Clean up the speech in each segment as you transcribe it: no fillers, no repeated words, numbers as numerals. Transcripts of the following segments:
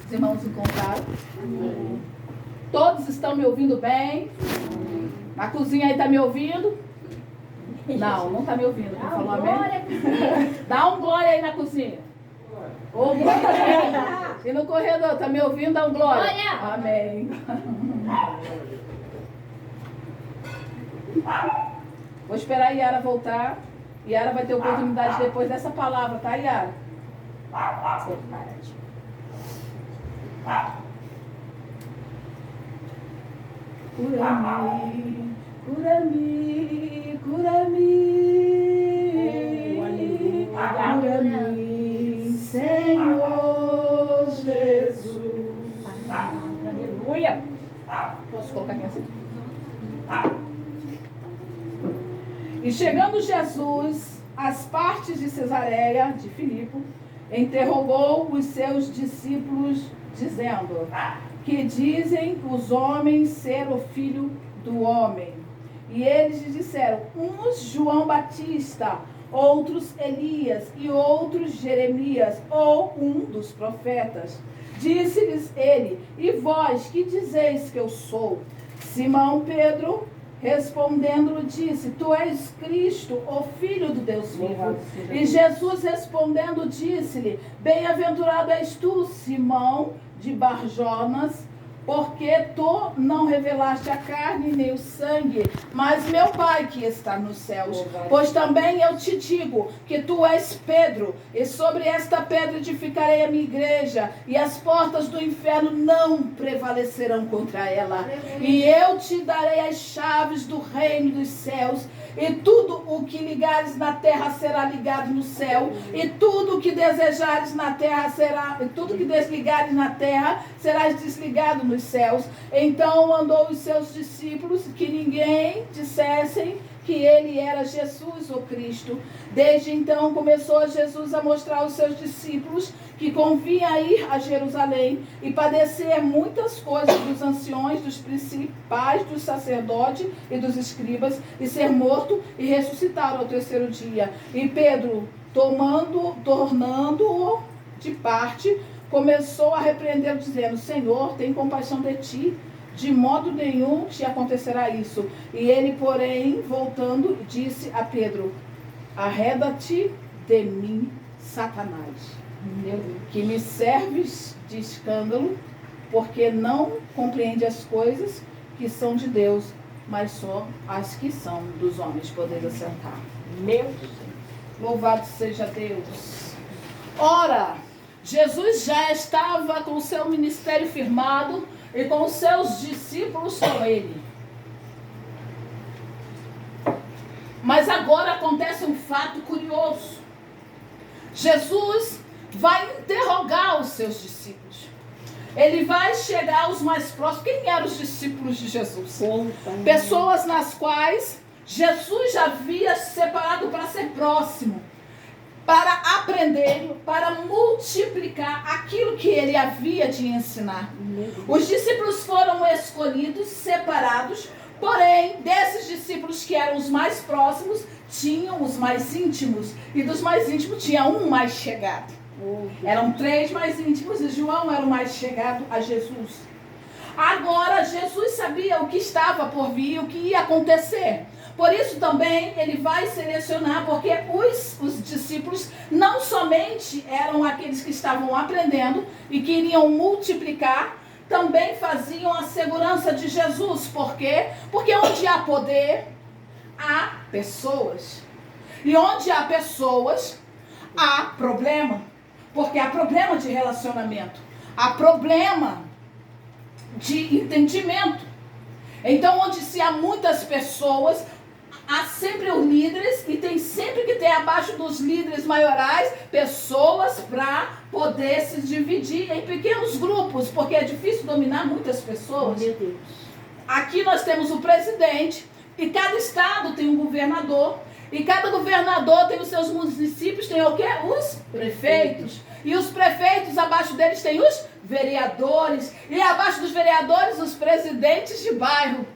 Os irmãos encontraram? Todos estão me ouvindo bem? Na cozinha aí está me ouvindo? Não está me ouvindo. Quem falou amém? Dá um glória aí na cozinha. Ô, glória. E no corredor, está me ouvindo? Dá um glória. Amém. Vou esperar a Yara voltar. Yara vai ter oportunidade depois dessa palavra, tá, Yara? Cura-me, cura-me, cura-me, cura-me, Senhor Jesus. Aleluia. Posso colocar aqui assim? E chegando Jesus às partes de Cesareia de Filipe, interrogou os seus discípulos, dizendo: que dizem os homens ser o filho do homem? E eles lhe disseram: uns João Batista, outros Elias e outros Jeremias ou um dos profetas. Disse-lhes ele: e vós, que dizeis que eu sou? Simão Pedro respondendo disse: tu és Cristo, o Filho do Deus vivo. E Jesus respondendo disse-lhe: bem-aventurado és tu, Simão de Barjonas, porque tu não revelaste a carne nem o sangue, mas meu Pai que está nos céus. Pois também eu te digo que tu és Pedro, e sobre esta pedra edificarei a minha igreja, e as portas do inferno não prevalecerão contra ela. E eu te darei as chaves do reino dos céus, e tudo o que ligares na terra será ligado no céu, e tudo o que desejares na terra será, e tudo que desligares na terra serás desligado nos céus. Então mandou os seus discípulos que ninguém dissessem que ele era Jesus, o Cristo. Desde então começou Jesus a mostrar aos seus discípulos que convinha ir a Jerusalém e padecer muitas coisas dos anciões, dos principais, dos sacerdotes e dos escribas, e ser morto e ressuscitar ao terceiro dia. E Pedro, tornando-o de parte, começou a repreendê-lo, dizendo: Senhor, tem compaixão de ti, de modo nenhum te acontecerá isso. E ele, porém, voltando, disse a Pedro: arreda-te de mim, Satanás, que me serves de escândalo, porque não compreende as coisas que são de Deus, mas só as que são dos homens. Podeis assentar. Meu Deus. Louvado seja Deus. Ora, Jesus já estava com o seu ministério firmado e com os seus discípulos com ele. Mas agora acontece um fato curioso. Jesus vai interrogar os seus discípulos. Ele vai chegar aos mais próximos. Quem eram os discípulos de Jesus? Pessoas nas quais Jesus já havia separado para ser próximo, para aprender, para multiplicar aquilo que ele havia de ensinar. Os discípulos foram escolhidos, separados, porém, desses discípulos que eram os mais próximos, tinham os mais íntimos, e dos mais íntimos tinha um mais chegado. Eram 3 mais íntimos e João era o mais chegado a Jesus. Agora, Jesus sabia o que estava por vir, o que ia acontecer. Por isso também ele vai selecionar, porque os discípulos não somente eram aqueles que estavam aprendendo e que iriam multiplicar, também faziam a segurança de Jesus. Por quê? Porque onde há poder, há pessoas. E onde há pessoas, há problema. Porque há problema de relacionamento, há problema de entendimento. Então, onde se há muitas pessoas, há sempre os líderes, e tem sempre que ter abaixo dos líderes maiorais pessoas para poder se dividir em pequenos grupos, porque é difícil dominar muitas pessoas. Meu Deus. Aqui nós temos o presidente, e cada estado tem um governador, e cada governador tem os seus municípios, tem o quê? Os prefeitos. E os prefeitos, abaixo deles tem os vereadores, e abaixo dos vereadores os presidentes de bairro.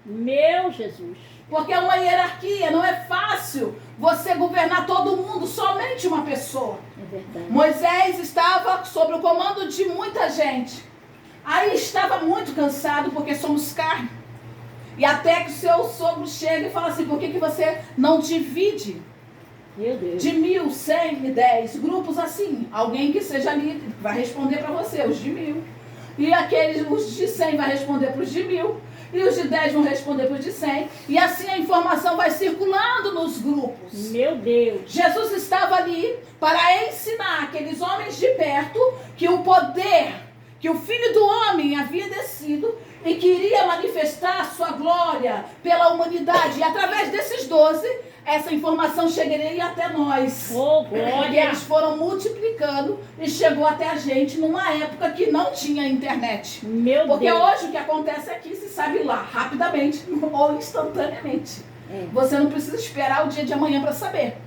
Meu Jesus. Porque é uma hierarquia, não é fácil você governar todo mundo, somente uma pessoa. É verdade. Moisés estava sob o comando de muita gente. Aí estava muito cansado, porque somos carne. E até que o seu sogro chega e fala assim, por que você não divide? Meu Deus. De 1.000, 100 e 10 grupos assim. Alguém que seja líder vai responder para você, os de 1.000. E aqueles, os de 100 vai responder para os de 1.000. E os de 10 vão responder para os de 100. E assim a informação vai circulando nos grupos. Meu Deus. Jesus estava ali para ensinar aqueles homens de perto que o poder, que o Filho do Homem havia descido e queria manifestar a sua glória pela humanidade. E através desses 12, essa informação chegaria até nós. Oh, E glória. eles foram multiplicando e chegou até a gente numa época que não tinha internet. Meu Porque Deus. hoje o que acontece aqui se sabe lá, rapidamente ou instantaneamente. É. Você não precisa esperar o dia de amanhã para saber.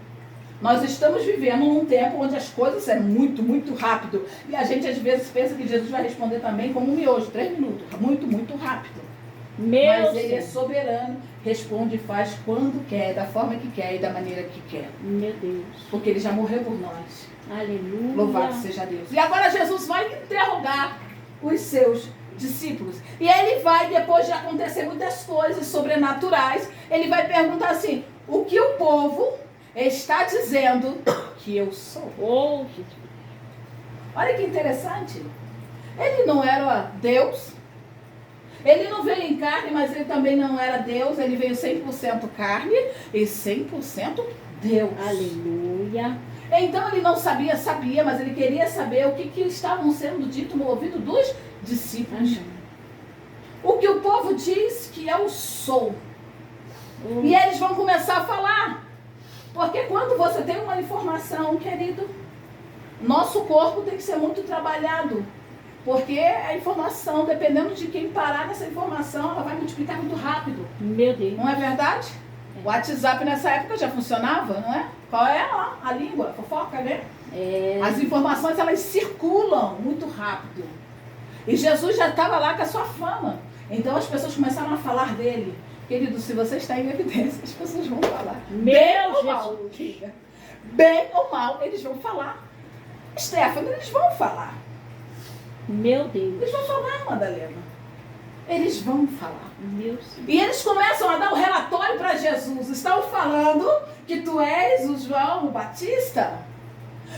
Nós estamos vivendo num tempo onde as coisas é muito, muito rápido. E a gente às vezes pensa que Jesus vai responder também como um miojo, 3 minutos. Muito, muito rápido. Meu Mas ele é Deus. soberano, responde e faz quando quer, da forma que quer e da maneira que quer. Meu Deus. Porque ele já morreu por nós. Aleluia. Louvado seja Deus. E agora Jesus vai interrogar os seus discípulos. E ele vai, depois de acontecer muitas coisas sobrenaturais, ele vai perguntar assim, o que o povo está dizendo que eu sou? Oh, Jesus. Olha que interessante. Ele não era Deus. Ele não veio em carne, mas ele também não era Deus. Ele veio 100% carne e 100% Deus. Aleluia. Então ele não sabia, mas ele queria saber o que estavam sendo dito no ouvido dos discípulos. O que o povo diz que eu sou. Oh. E eles vão começar a falar. Porque quando você tem uma informação, querido, nosso corpo tem que ser muito trabalhado. Porque a informação, dependendo de quem parar nessa informação, ela vai multiplicar muito rápido. Meu Deus. Não é verdade? O WhatsApp nessa época já funcionava, não é? Qual é a língua? Fofoca, né? É. As informações, elas circulam muito rápido. E Jesus já estava lá com a sua fama. Então as pessoas começaram a falar dele. Querido, se você está em evidência, as pessoas vão falar. Meu Bem ou Jesus. mal, diga. Bem ou mal, eles vão falar. Stefano, eles vão falar. Meu Deus. Eles vão falar, Madalena. Eles vão falar. Meu Senhor. E eles começam a dar o relatório para Jesus. Estão falando que tu és o João o Batista.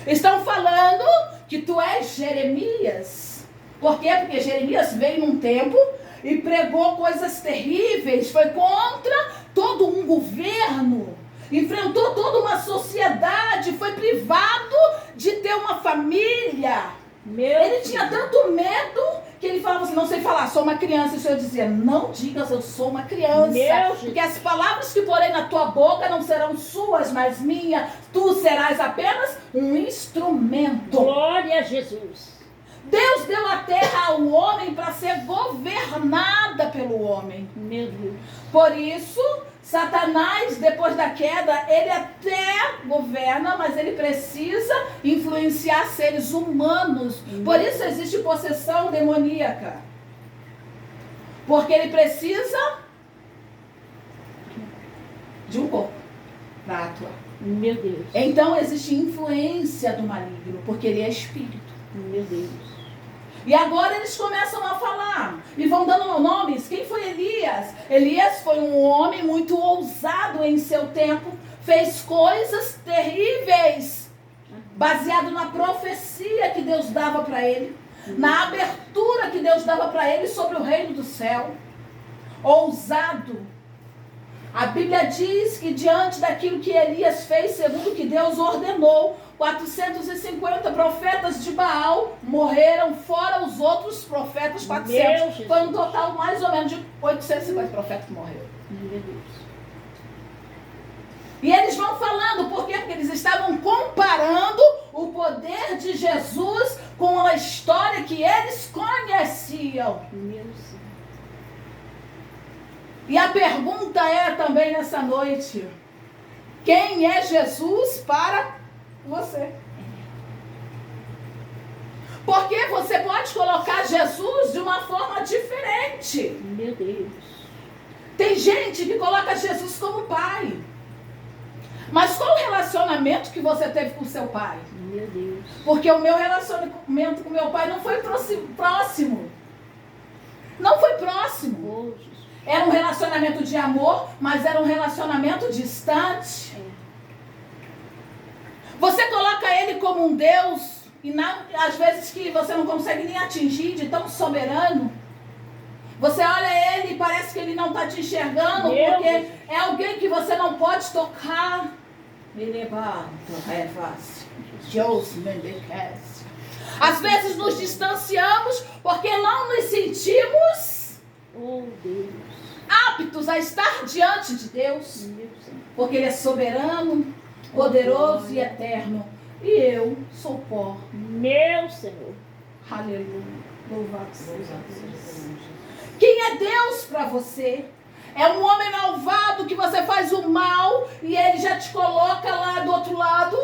Estão falando que tu és Jeremias. Por quê? Porque Jeremias veio num tempo e pregou coisas terríveis. Foi contra todo um governo. Enfrentou toda uma sociedade. Foi privado de ter uma família. Ele tinha tanto medo que ele falava assim, não sei falar, sou uma criança. E o Senhor dizia, não digas eu sou uma criança. Porque as palavras que porei na tua boca não serão suas, mas minhas. Tu serás apenas um instrumento. Glória a Jesus. Deus deu a terra ao homem para ser governada pelo homem. Meu Deus. Por isso, Satanás, depois da queda, ele até governa, mas ele precisa influenciar seres humanos. Por isso existe possessão demoníaca. Porque ele precisa de um corpo para atuar. Meu Deus. Então existe influência do maligno, porque ele é espírito. Meu Deus. E agora eles começam a falar e vão dando nomes. Quem foi Elias? Elias foi um homem muito ousado em seu tempo. Fez coisas terríveis, baseado na profecia que Deus dava para ele. Na abertura que Deus dava para ele sobre o reino do céu. Ousado. A Bíblia diz que diante daquilo que Elias fez, segundo o que Deus ordenou, 450 profetas de Baal morreram, fora os outros profetas, 400. Foi um total mais ou menos de 850 profetas que morreram. Meu Deus. E eles vão falando, por quê? Porque eles estavam comparando o poder de Jesus com a história que eles conheciam. Meu Deus. E a pergunta é também nessa noite, quem é Jesus para você? Porque você pode colocar Jesus de uma forma diferente. Meu Deus. Tem gente que coloca Jesus como pai. Mas qual o relacionamento que você teve com seu pai? Meu Deus. Porque o meu relacionamento com meu pai não foi próximo. Não foi próximo. Oh, Jesus. Era um relacionamento de amor, mas era um relacionamento distante. Você coloca ele como um Deus, e às vezes que você não consegue nem atingir, de tão soberano. Você olha ele e parece que ele não está te enxergando, Meu porque Deus. é alguém que você não pode tocar. Às vezes nos distanciamos porque não nos sentimos Oh, Deus. aptos a estar diante de Deus. Meu Senhor. Porque Ele é soberano, poderoso e eterno. E eu sou pó. Meu Senhor. Aleluia. Louvado seja Deus. Quem é Deus para você? É um homem malvado que você faz o mal e ele já te coloca lá do outro lado?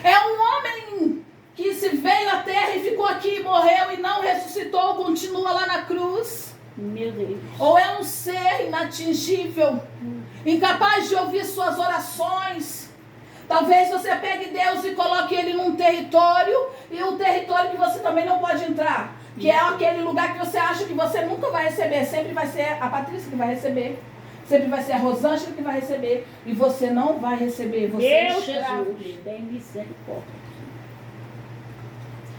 É um homem que se veio à terra e ficou aqui, morreu e não ressuscitou, continua lá na cruz? Meu Deus. Ou é um ser inatingível, incapaz de ouvir suas orações? Talvez você pegue Deus e coloque ele num território, e um território que você também não pode entrar, que é aquele lugar que você acha que você nunca vai receber. Sempre vai ser a Patrícia que vai receber, sempre vai ser a Rosângela que vai receber, e você não vai receber. Você é Meu escravo Jesus. dele. Tem misericórdia.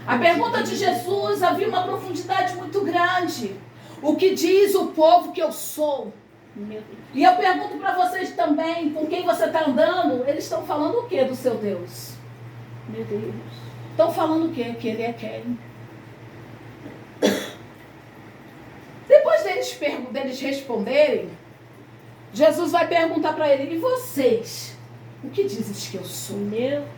A pergunta de Jesus havia uma profundidade muito grande. O que diz o povo que eu sou? Meu Deus. E eu pergunto para vocês também, com quem você está andando, eles estão falando o que do seu Deus? Meu Deus. Estão falando o quê? Que ele é quem? Depois deles responderem, Jesus vai perguntar para ele: e vocês? O que dizes que eu sou? Meu Deus.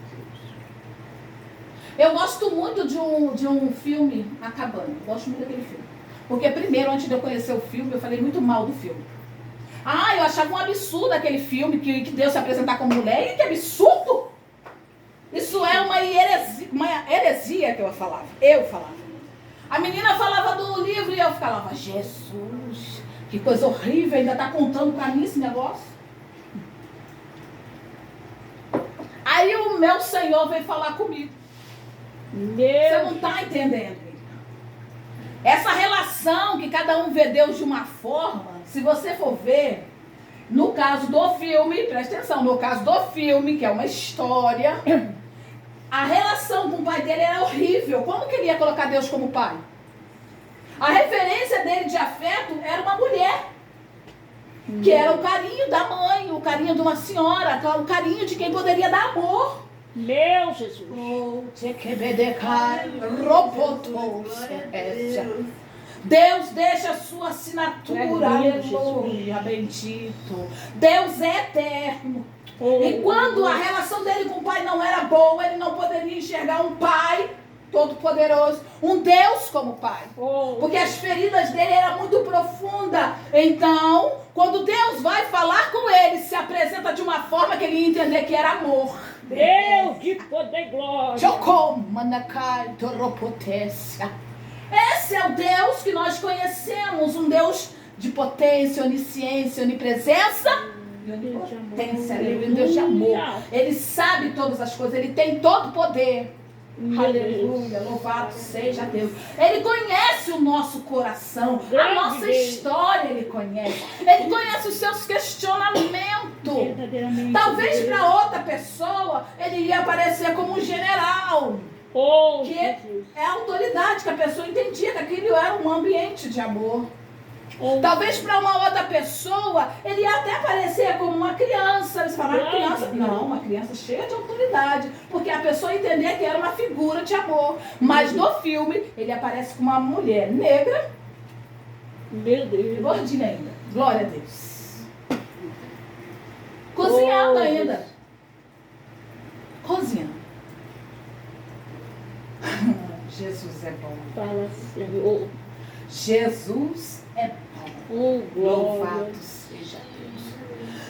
Eu gosto muito de um filme, A Cabana. Eu gosto muito daquele filme. Porque primeiro, antes de eu conhecer o filme, eu falei muito mal do filme. Eu achava um absurdo aquele filme, que Deus se apresentar como mulher. E que absurdo! Isso é uma heresia que eu falava. A menina falava do livro e eu falava: Jesus, que coisa horrível, ainda está contando para mim esse negócio. Aí o meu Senhor veio falar comigo. Você não está entendendo. Essa relação que cada um vê Deus de uma forma, se você for ver, no caso do filme, presta atenção, no caso do filme, que é uma história, a relação com o pai dele era horrível. Como que ele ia colocar Deus como pai? A referência dele de afeto era uma mulher, que era o carinho da mãe, o carinho de uma senhora, o carinho de quem poderia dar amor. Meu Jesus. Deus deixa a sua assinatura. Aleluia, bendito. Deus é eterno. E quando a relação dele com o pai não era boa, ele não poderia enxergar um pai todo-poderoso, um Deus como pai. Porque as feridas dele eram muito profundas. Então, quando Deus vai falar com ele, se apresenta de uma forma que ele ia entender que era amor. Deus de poder e glória. Esse é o Deus que nós conhecemos, um Deus de potência, onisciência, onipresença e onipotência. Ele é um Deus de amor. Ele sabe todas as coisas, ele tem todo o poder. Aleluia, louvado seja Deus. Ele conhece o nosso coração, a nossa história ele conhece. Ele conhece os seus questionamentos. Talvez para outra pessoa ele ia aparecer como um general. Que é a autoridade, que a pessoa entendia que aquilo era um ambiente de amor. Talvez para uma outra pessoa ele ia até aparecer como uma criança. Eles falaram criança? Não, uma criança cheia de autoridade, porque a pessoa entendia que era uma figura de amor. Mas no filme ele aparece como uma mulher negra, meu Deus, gordinha ainda. Glória a Deus. Cozinhando ainda. Cozinhando. Jesus é bom. Fala, Senhor. Jesus é bom. Louvado seja Deus.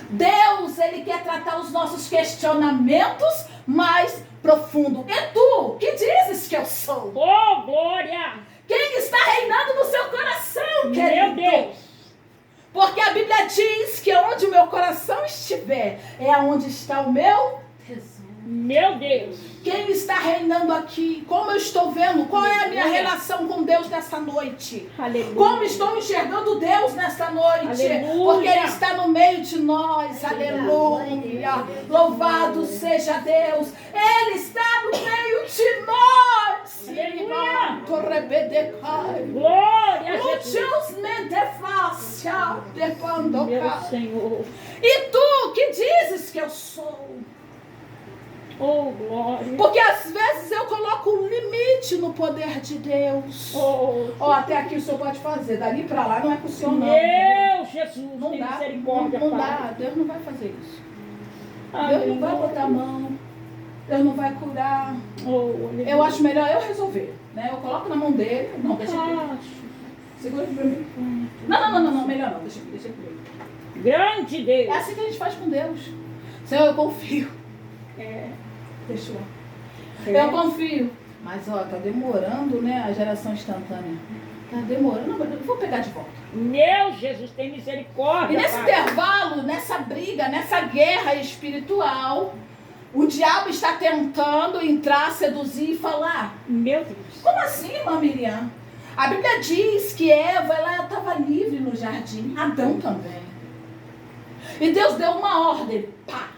Deus, ele quer tratar os nossos questionamentos mais profundo. E tu, que dizes que eu sou? Glória! Quem está reinando no seu coração, querido? Meu Deus! Porque a Bíblia diz que onde o meu coração estiver, é onde está o meu tesouro. Meu Deus. Quem está reinando aqui? Como eu estou vendo? Qual é a minha relação com Deus nessa noite? Aleluia. Como estou enxergando Deus nessa noite? Aleluia. Porque Ele está no meio de nós. Aleluia. Louvado seja Deus. Ele está no meio de nós. Aleluia. Glória a Jesus. Meu Senhor. E tu que dizes que eu sou? Oh, glória. Porque às vezes eu coloco um limite no poder de Deus. Oh, Até aqui o Senhor pode fazer. Dali pra lá não é com o Senhor, não. meu Jesus, Não tem dá. misericórdia, Não Pai. dá. Deus não vai fazer isso. Aleluia. Deus não vai botar a mão. Deus não vai curar. Oh, Eu acho melhor eu resolver. Né? Eu coloco na mão dele. Não, deixa aqui. Acho. Segura aqui pra mim. Não. Melhor não. Deixa aqui. Grande Deus. É assim que a gente faz com Deus. Senhor, eu confio. É. Deixa eu confio. Mas, tá demorando, né? A geração instantânea. Tá demorando. Não, eu vou pegar de volta. Meu Jesus, tem misericórdia. E nesse Pai. intervalo, nessa briga, nessa guerra espiritual, o diabo está tentando entrar, seduzir e falar. Meu Deus. Como assim, irmã Miriam? A Bíblia diz que Eva, ela estava livre no jardim. Adão também. E Deus deu uma ordem. Pá!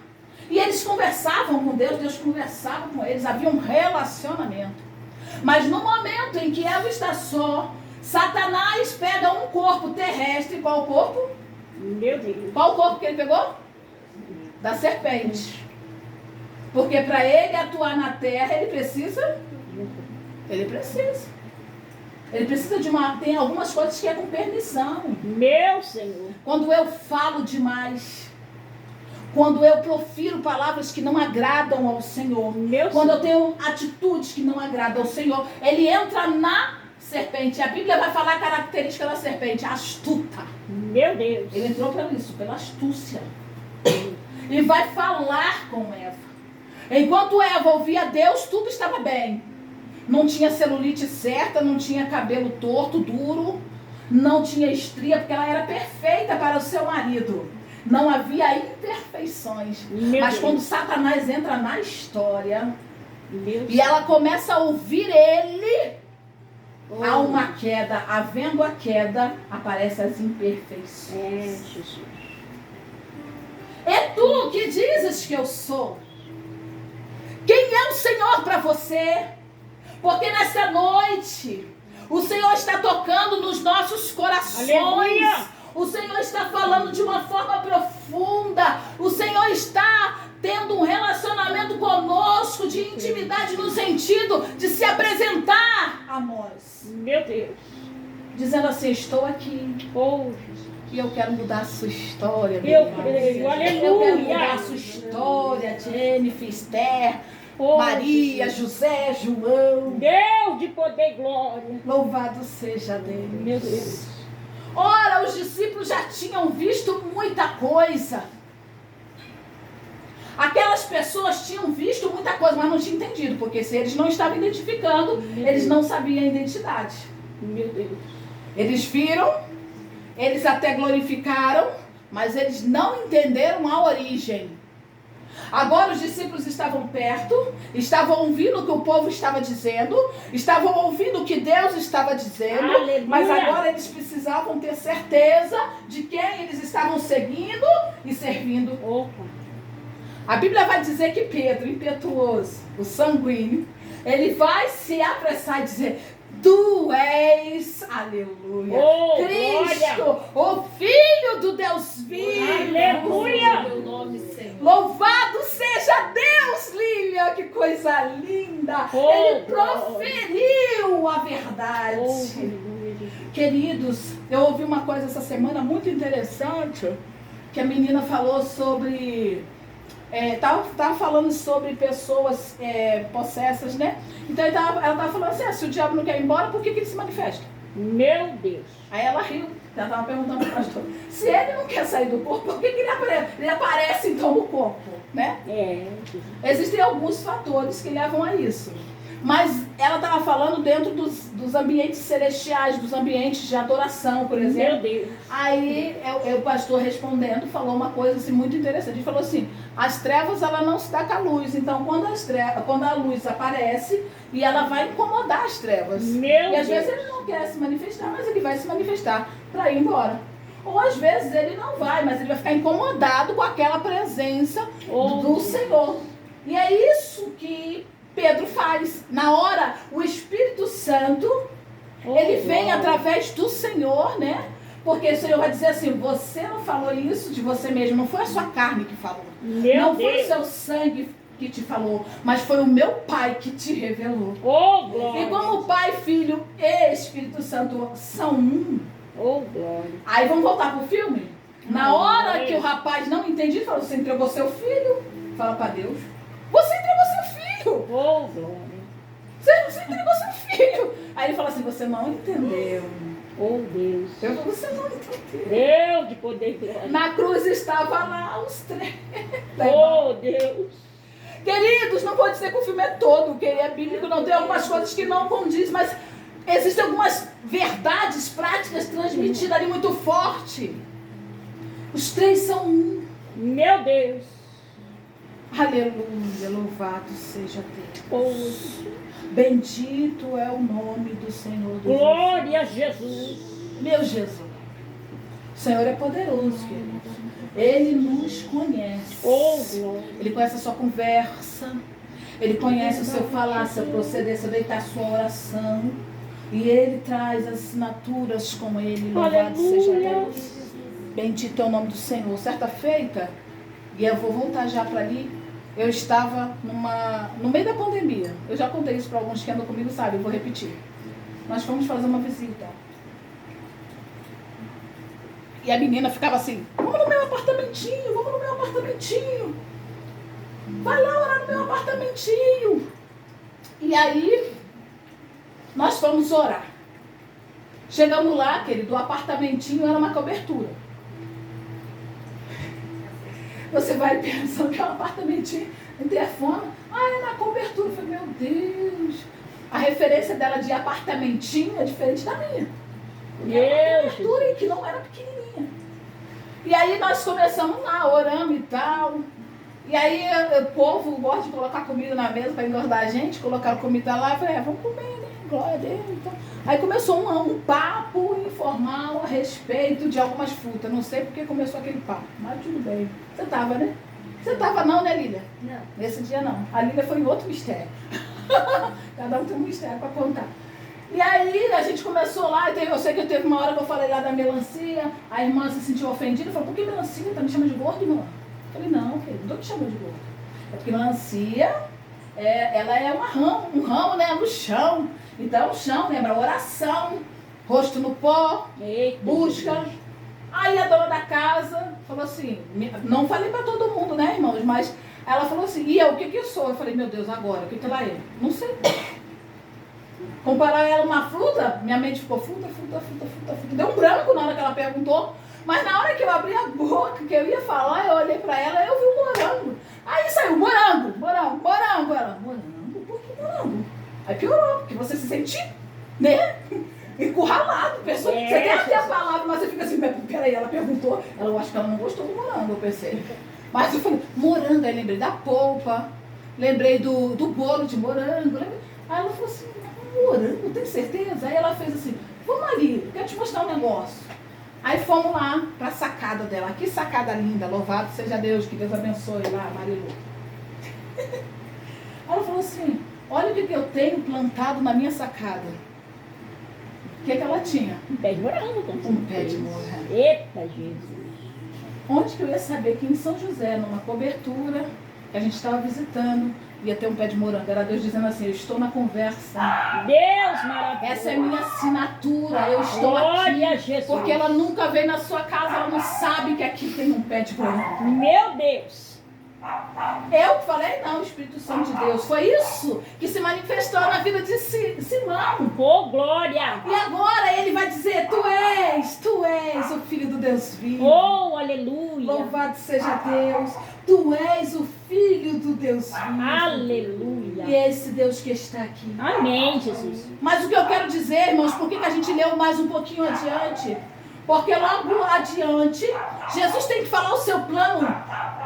E eles conversavam com Deus, Deus conversava com eles, havia um relacionamento. Mas no momento em que Eva está só, Satanás pega um corpo terrestre. Qual corpo? Meu Deus. Qual corpo que ele pegou? Da serpente. Porque para ele atuar na terra, ele precisa de uma... Tem algumas coisas que é com permissão. Meu Senhor. Quando eu falo demais... Quando eu profiro palavras que não agradam ao Senhor. Quando eu tenho atitudes que não agradam ao Senhor. Ele entra na serpente. A Bíblia vai falar a característica da serpente. Astuta. Meu Deus. Ele entrou pela astúcia. E vai falar com Eva. Enquanto Eva ouvia Deus, tudo estava bem. Não tinha celulite certa, não tinha cabelo torto, duro. Não tinha estria, porque ela era perfeita para o seu marido. Não havia imperfeições. Mas quando Satanás entra na história e ela começa a ouvir ele, há uma queda. Havendo a queda, aparecem as imperfeições. É, Jesus. É tu que dizes que eu sou. Quem é o Senhor para você? Porque nessa noite o Senhor está tocando nos nossos corações. Aleluia. O Senhor está falando de uma forma profunda. O Senhor está tendo um relacionamento conosco de intimidade no sentido de se apresentar a nós. Meu Deus. Dizendo assim, estou aqui. Oh, Jesus. E eu quero mudar a sua história. Eu creio. Aleluia. Eu quero mudar a sua história. Jennifer, Esther, Maria, José, João. Deus de poder e glória. Louvado seja Deus. Meu Deus. Ora, os discípulos já tinham visto muita coisa. Aquelas pessoas tinham visto muita coisa, mas não tinham entendido. Porque se eles não estavam identificando, eles não sabiam a identidade. Meu Deus. Eles viram, eles até glorificaram, mas eles não entenderam a origem. Agora os discípulos estavam perto, estavam ouvindo o que o povo estava dizendo, estavam ouvindo o que Deus estava dizendo, Aleluia. Mas agora eles precisavam ter certeza de quem eles estavam seguindo e servindo. Opa. A Bíblia vai dizer que Pedro, impetuoso, o sanguíneo, ele vai se apressar e dizer: Tu és, aleluia, Oh, Cristo, glória. o Filho do Deus vivo. Aleluia. Teu nome, Senhor. Louvado seja Deus, Lívia, que coisa linda. Oh, Ele proferiu a verdade. Oh, aleluia, Jesus. Queridos, eu ouvi uma coisa essa semana muito interessante, que a menina falou sobre... Tava falando sobre pessoas possessas, né? Então ela tava falando assim, se o diabo não quer ir embora, por que ele se manifesta? Meu Deus. Aí ela riu, ela estava perguntando para o pastor, se ele não quer sair do corpo, por que ele aparece? Ele aparece então no corpo, né? É. Existem alguns fatores que levam a isso. Mas ela estava falando dentro dos ambientes celestiais, dos ambientes de adoração, por exemplo. Meu Deus. Aí o pastor respondendo falou uma coisa assim, muito interessante. Ele falou assim, as trevas ela não se dá com a luz. Então quando a luz aparece e ela vai incomodar as trevas. Meu E às Deus. vezes ele não quer se manifestar, mas ele vai se manifestar para ir embora. Ou às vezes ele não vai, mas ele vai ficar incomodado com aquela presença do Senhor. E é isso que Pedro faz. Na hora, o Espírito Santo, ele vem através do Senhor, né? Porque o Senhor vai dizer assim, você não falou isso de você mesmo, não foi a sua carne que falou. Não foi o seu sangue que te falou, mas foi o meu Pai que te revelou. Oh, glória. E como Pai, Filho e Espírito Santo são um, Oh, glória. aí vamos voltar pro filme? Na hora que o rapaz não entendia, falou, você entregou seu filho? Fala para Deus. Você entregou seu filho. Oh, glória. Você entregou seu filho. Aí ele fala assim, você não entendeu. Oh, Deus. Eu falo, você não entendeu. Deus de poder e glória. Na cruz estava lá os três. Oh, Deus. Queridos, não pode ser que o filme é todo, que é bíblico, não tem algumas coisas que não condizem, mas existem algumas verdades práticas transmitidas ali muito forte. Os três são um. Meu Deus. Aleluia, louvado seja Deus. Oh, Bendito é o nome do Senhor. glória a Jesus. Meu Jesus. O Senhor é poderoso, querido. Ele nos conhece. Oh, glória. Ele conhece a sua conversa. Ele conhece o seu falar, seu proceder, seu deitar, sua oração. E Ele traz as assinaturas com Ele. Louvado seja Deus. Bendito é o nome do Senhor. Certa feita, e eu vou voltar já para ali, eu estava no meio da pandemia. Eu já contei isso para alguns que andam comigo, sabe? Eu vou repetir. Nós fomos fazer uma visita. E a menina ficava assim, vamos no meu apartamentinho, vamos no meu apartamentinho. Vai lá orar no meu apartamentinho. E aí, nós fomos orar. Chegamos lá, querido, o apartamentinho era uma cobertura. Você vai pensando que é um apartamentinho, interfone. É na cobertura. Eu falei, meu Deus. A referência dela de apartamentinho é diferente da minha. Era uma cobertura que não era pequenininha. E aí nós começamos lá, orando e tal. E aí o povo gosta de colocar comida na mesa para engordar a gente. Colocaram comida lá. Eu falei, vamos comer, né? Glória a Deus. Então. Aí começou um papo informal a respeito de algumas frutas. Não sei porque começou aquele papo, mas tudo bem. Você tava, né? Você tava não, né, Lília? Não. Nesse dia não. A Lília foi em outro mistério. Cada um tem um mistério para contar. E aí a gente começou lá, eu sei que teve uma hora que eu falei lá da melancia, a irmã se sentiu ofendida, falou, por que melancia? Tá me chamando de gordo, irmã? Eu falei, não, querido, não tô te chamando de gordo. É porque melancia, ela é um ramo, né, no chão. Então o chão lembra oração, rosto no pó, busca. Aí a dona da casa falou assim, não falei para todo mundo, né, irmãos, mas ela falou assim, e eu, o que eu sou? Eu falei, meu Deus, agora, o que ela é? Não sei. Comparar ela uma fruta, minha mente ficou fruta. Deu um branco na hora que ela perguntou, mas na hora que eu abri a boca, que eu ia falar, eu olhei pra ela, eu vi um morango. Aí saiu morango. Ela, morango? Por que morango? Aí piorou, porque você se sente, né, encurralado. Pessoa, você quer até a palavra, mas você fica assim, peraí, ela perguntou, eu acho que ela não gostou do morango, eu pensei. Mas eu falei, morango, aí lembrei da polpa, lembrei do bolo de morango. Aí ela falou assim, morango, tem certeza? Aí ela fez assim, vamos ali, quero te mostrar um negócio. Aí fomos lá para a sacada dela. Que sacada linda, louvado seja Deus, que Deus abençoe lá, Marilu. Ela falou assim, olha o que eu tenho plantado na minha sacada. O que ela tinha? Um pé de morango. Um pé de morango. Eita, Jesus. Onde que eu ia saber que em São José, numa cobertura que a gente estava visitando, ia ter um pé de morango? Era Deus dizendo assim, eu estou na conversa. Deus maravilhoso. Essa é minha assinatura, eu estou Glória a aqui. Jesus. Porque ela nunca veio na sua casa, ela não sabe que aqui tem um pé de morango. Meu Deus. Eu que falei, não, o Espírito Santo de Deus. Foi isso que se manifestou na vida de Simão. Oh, glória. E agora ele vai dizer dizer, tu és o Filho do Deus vivo. Oh, aleluia. Louvado seja Deus. Tu és o Filho do Deus vivo. Aleluia. E é esse Deus que está aqui. Amém, Jesus. Mas o que eu quero dizer, irmãos, por que a gente leu mais um pouquinho adiante? Porque logo adiante, Jesus tem que falar o seu plano.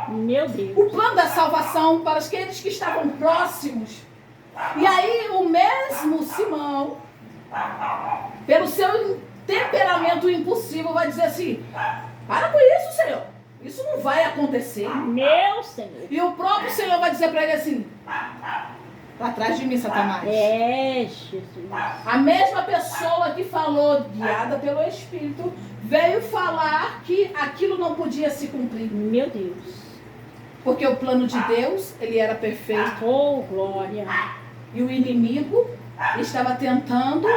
Meu Deus. O plano da salvação para aqueles que estavam próximos. E aí o mesmo Simão, pelo seu temperamento impulsivo, vai dizer assim: para com isso, Senhor. Isso não vai acontecer. Meu Senhor. E o próprio Senhor vai dizer para ele assim: para trás de mim, Satanás. É, Jesus. A mesma pessoa que falou, guiada pelo Espírito, veio falar que aquilo não podia se cumprir. Meu Deus. Porque o plano de Deus, ele era perfeito. Oh, glória. E o inimigo estava tentando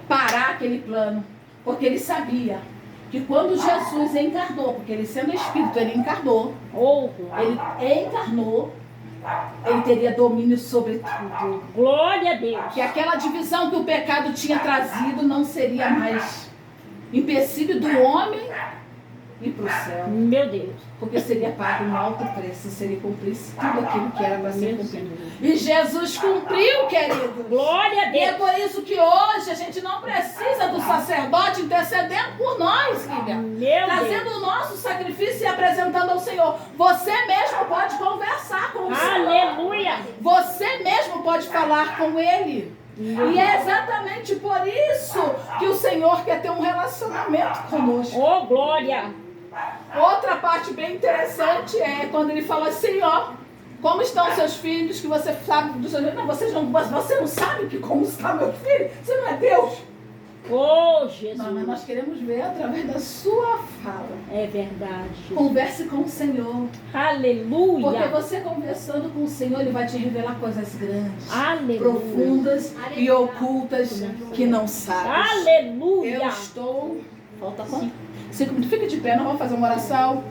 parar aquele plano. Porque ele sabia que quando Jesus encarnou, porque ele sendo Espírito, ele encarnou. Oh, glória. Ele encarnou. Ele teria domínio sobre tudo. Glória a Deus. Que aquela divisão que o pecado tinha trazido não seria mais empecilho do homem ir para o céu. Meu Deus. Porque seria pago um alto preço se ele cumprisse tudo aquilo que era para ser Meu cumprido. Senhor. E Jesus cumpriu, querido. Glória a E é Deus. por isso que hoje a gente não precisa do sacerdote intercedendo por nós, filha. Meu Trazendo Deus. o nosso sacrifício e apresentando ao Senhor. Você mesmo pode conversar com o Senhor. Aleluia. Você mesmo pode falar com Ele. E é exatamente por isso que o Senhor quer ter um relacionamento conosco. Oh, glória. Outra parte bem interessante é quando ele fala assim, ó: como estão seus filhos, que você sabe dos seus filhos. Não, você não sabe que como está meu filho? Você não é Deus. Oh, Jesus. Não, mas nós queremos ver através da sua fala. É verdade, Jesus. Converse com o Senhor. Porque Aleluia. você conversando com o Senhor, Ele vai te revelar coisas grandes, Aleluia. profundas e ocultas que não sabes. Aleluia. Eu estou... Falta quanto? 5 minutos. Fica de pé, nós vamos fazer uma oração.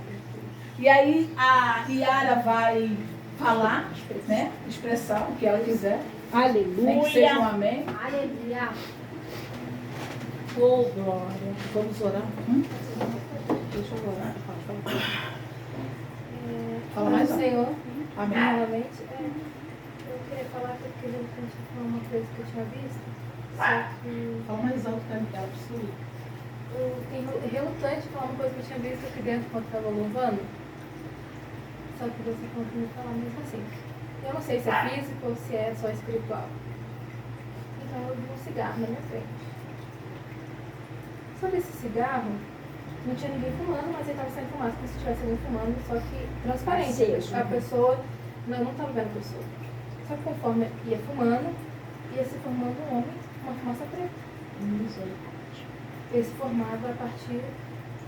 E aí a Yara vai falar, né? Expressar o que ela quiser. Nem que seja um Aleluia. amém. Aleluia. Oh, glória. Vamos orar. Deixa eu orar. Fala mais alto. Senhor, Amém. novamente, eu queria falar porque eu tinha falado uma coisa que eu tinha visto, só que Fala mais alto que ela precisa ouvir. eu tenho relutante de falar uma coisa que eu tinha visto aqui dentro quando estava louvando, só que você continua a falar mesmo assim. Eu não sei se é físico ou se é só espiritual. Então eu vi um cigarro na minha frente. Sobre esse cigarro, não tinha ninguém fumando, mas ele estava saindo fumaça, como se tivesse alguém fumando, só que transparente. Aceso. A pessoa, não estava vendo a pessoa. Só que conforme ia fumando, ia se formando um homem com uma fumaça preta. Ele se formava a partir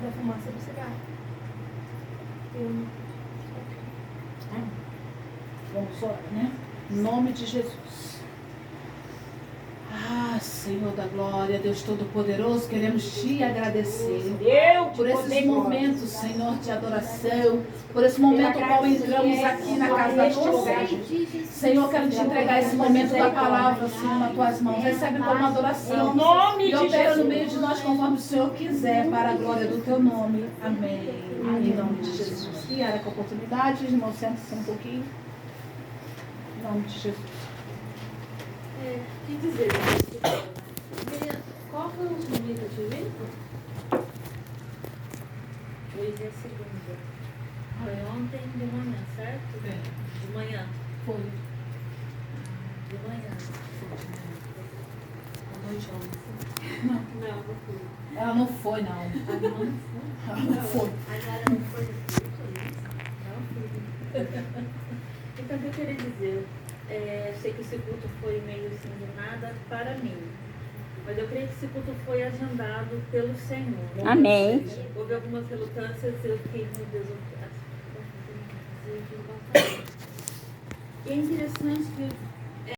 da fumaça do cigarro. Vamos orar, né? Em nome de Jesus. Ah, Senhor da glória, Deus Todo-Poderoso, queremos te agradecer Deus por esses momentos, Senhor, de adoração, por esse momento no qual entramos aqui na casa deste lugar. Senhor, quero te entregar esse momento da palavra, Senhor, nas tuas mãos. Recebe como adoração Em nome e de opera no Jesus. meio de nós conforme o Senhor quiser, para a glória do teu nome. Amém. Em nome de Jesus. E era com a oportunidade, irmão, senta-se um pouquinho. Em nome de Jesus. O que dizer? Qual foi o último dia que eu te vi? Hoje é segunda. Foi ontem de manhã, certo? De manhã. Foi. De manhã. À noite, Não, não fui. ela não foi, não. Ela não foi. Agora não foi no culto, não fui. Então, o que eu queria dizer? Sei que esse culto foi meio assim do nada para mim. Mas eu creio que esse culto foi agendado pelo Senhor. Amém. Houve algumas relutâncias, eu fiquei, meu Deus, eu fiz bastante. E é interessante que